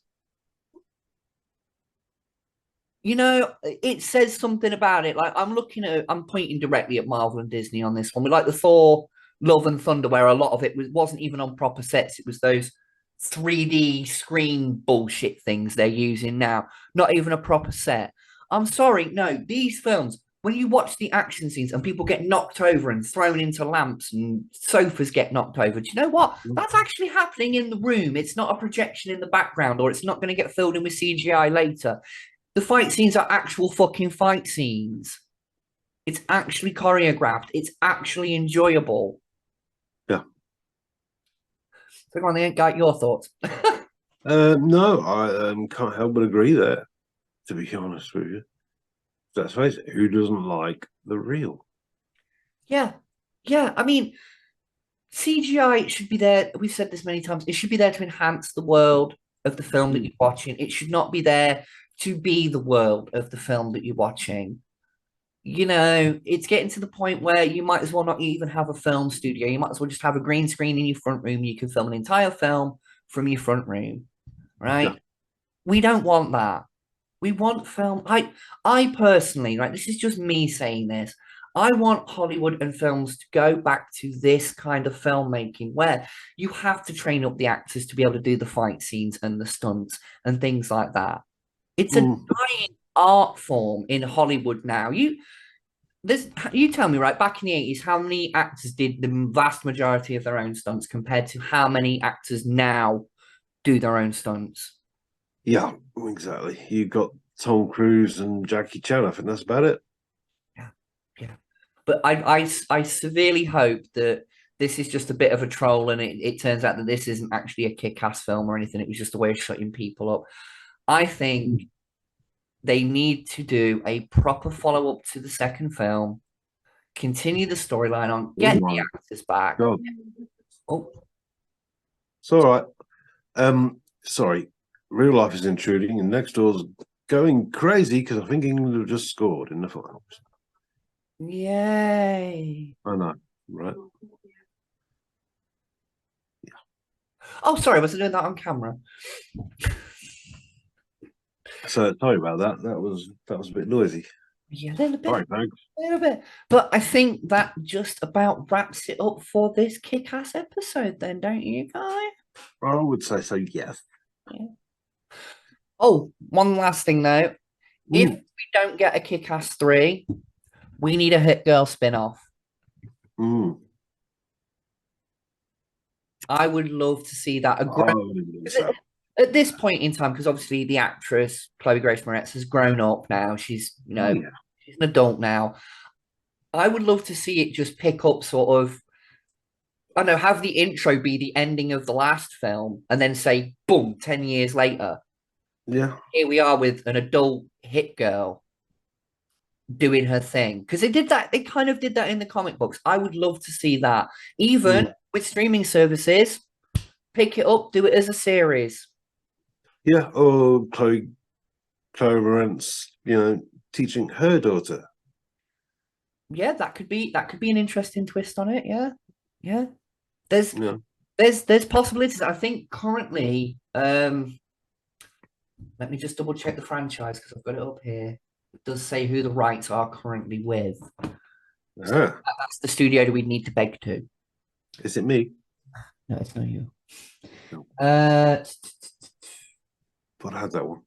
It says something about it. Like I'm pointing directly at Marvel and Disney on this one. We like the Thor Love and Thunder, where a lot of it wasn't even on proper sets. It was those 3D screen bullshit things they're using now. Not even a proper set. I'm sorry. No, these films, when you watch the action scenes and people get knocked over and thrown into lamps and sofas get knocked over, do you know what? That's actually happening in the room. It's not a projection in the background, or it's not going to get filled in with CGI later. The fight scenes are actual fucking fight scenes. It's actually choreographed. It's actually enjoyable. Yeah. So come on, then, got your thoughts. No, I can't help but agree there, to be honest with you. Let's face it, who doesn't like the real? Yeah. I mean, CGI should be there. We've said this many times. It should be there to enhance the world of the film that you're watching. It should not be there to be the world of the film that you're watching. It's getting to the point where you might as well not even have a film studio. You might as well just have a green screen in your front room. You can film an entire film from your front room, right? Yeah. We don't want that. We want film. I personally, right, this is just me saying this. I want Hollywood and films to go back to this kind of filmmaking where you have to train up the actors to be able to do the fight scenes and the stunts and things like that. It's a dying art form in Hollywood now. You tell me, right, back in the 80s, how many actors did the vast majority of their own stunts compared to how many actors now do their own stunts? Yeah, exactly. You got Tom Cruise and Jackie Chan. I think that's about it. Yeah. But I severely hope that this is just a bit of a troll, and it turns out that this isn't actually a kick-ass film or anything. It was just a way of shutting people up. I think they need to do a proper follow-up to the second film, continue the storyline on, get the actors back. Oh, it's all right. Sorry, real life is intruding, and next door's going crazy because I think England have just scored in the finals. Yay! I know, right? Yeah. Oh, sorry, was I doing that on camera? So sorry about that. That was a bit noisy. Yeah, a little bit. All right, thanks. A little bit. But I think that just about wraps it up for this kick-ass episode then, don't you, guys? I would say so, yes. Yeah. Oh, one last thing though. If we don't get a Kick-Ass 3, We need a Hit Girl spin-off. Mm. I would love to see that. So. At this point in time, because obviously the actress Chloe Grace Moretz has grown up now. She's, she's an adult now. I would love to see it just pick up sort of, I don't know, have the intro be the ending of the last film and then say, boom, 10 years later. Yeah. Here we are with an adult hit girl doing her thing. Because they did that, they kind of did that in the comic books. I would love to see that. Even with streaming services, pick it up, do it as a series. Yeah, or Chloe Moretz, teaching her daughter. Yeah, that could be an interesting twist on it. Yeah. There's possibilities. I think currently, let me just double check the franchise because I've got it up here. It does say who the rights are currently with. So that's the studio that we'd need to beg to. Is it me? No, it's not you. No. But I had that one.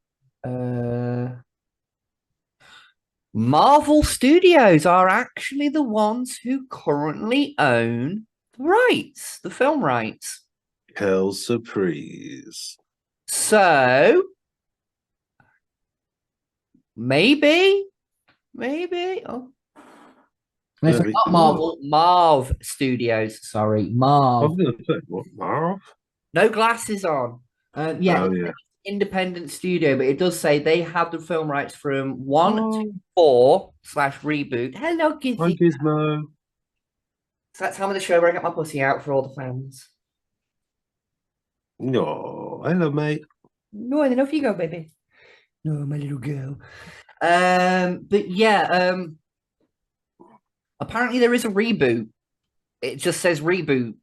Marvel Studios are actually the ones who currently own the rights, the film rights. Hell surprise. So maybe. Oh, no, not Marvel. Marv Studios. Sorry, Marv. I was going to say, what, Marv? No glasses on. Independent studio, but it does say they have the film rights from 1 to 4 / reboot. Hello, Gizzy. Hi, Gizmo. So that's time of the show where I get my pussy out for all the fans. No, hello, mate. No, then off you go, baby. No, my little girl. But yeah, apparently there is a reboot. It just says reboot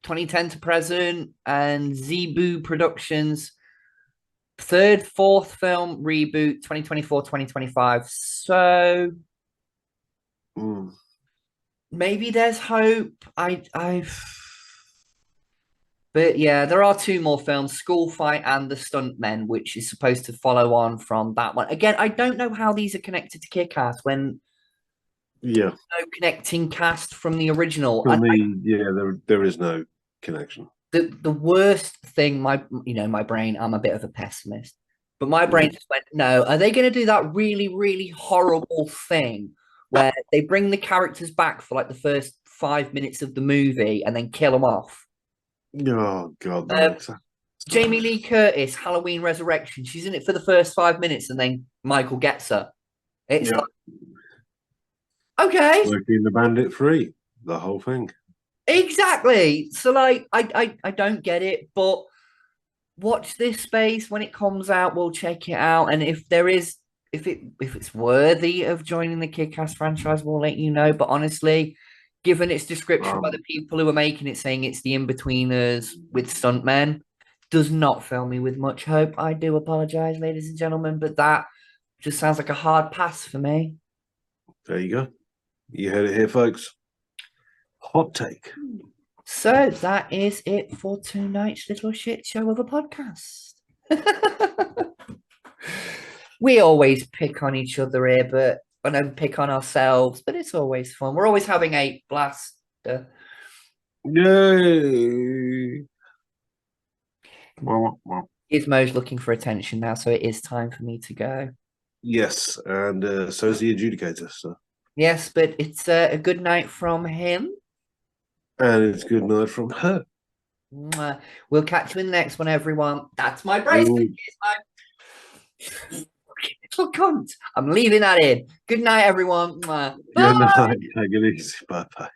2010 to present, and Zebu Productions 3rd, 4th film reboot 2024-2025. So maybe there's hope. But yeah, there are 2 more films, School Fight and The Stuntmen, which is supposed to follow on from that one. Again, I don't know how these are connected to Kick-Ass when no connecting cast from the original. There is no connection. The worst thing, my brain, I'm a bit of a pessimist, but my brain just went, no, are they going to do that really, really horrible thing where they bring the characters back for like the first 5 minutes of the movie and then kill them off? Oh, God. Jamie Lee Curtis, Halloween Resurrection. She's in it for the first 5 minutes and then Michael gets her. It's like, okay. Working the bandit free, the whole thing. Exactly. So, like, I don't get it, but watch this space when it comes out. We'll check it out, and if it's worthy of joining the Kick-Ass franchise, we'll let you know. But honestly, given its description by the people who are making it, saying it's the in-betweeners with stuntmen, does not fill me with much hope. I do apologize, ladies and gentlemen, but that just sounds like a hard pass for me. There you go. You heard it here, folks. Hot take. So that is it for tonight's little shit show of a podcast. We always pick on each other here, but I don't pick on ourselves, but it's always fun. We're always having a blast. Yay! Gizmo's looking for attention now, so it is time for me to go. Yes, and so is the adjudicator. So. Yes, but it's a good night from him. And it's good night from her. We'll catch you in the next one, everyone. That's my bracelet. Little cunt. I'm leaving that in. Good night, everyone. Bye. Good night. Take it easy. Bye-bye.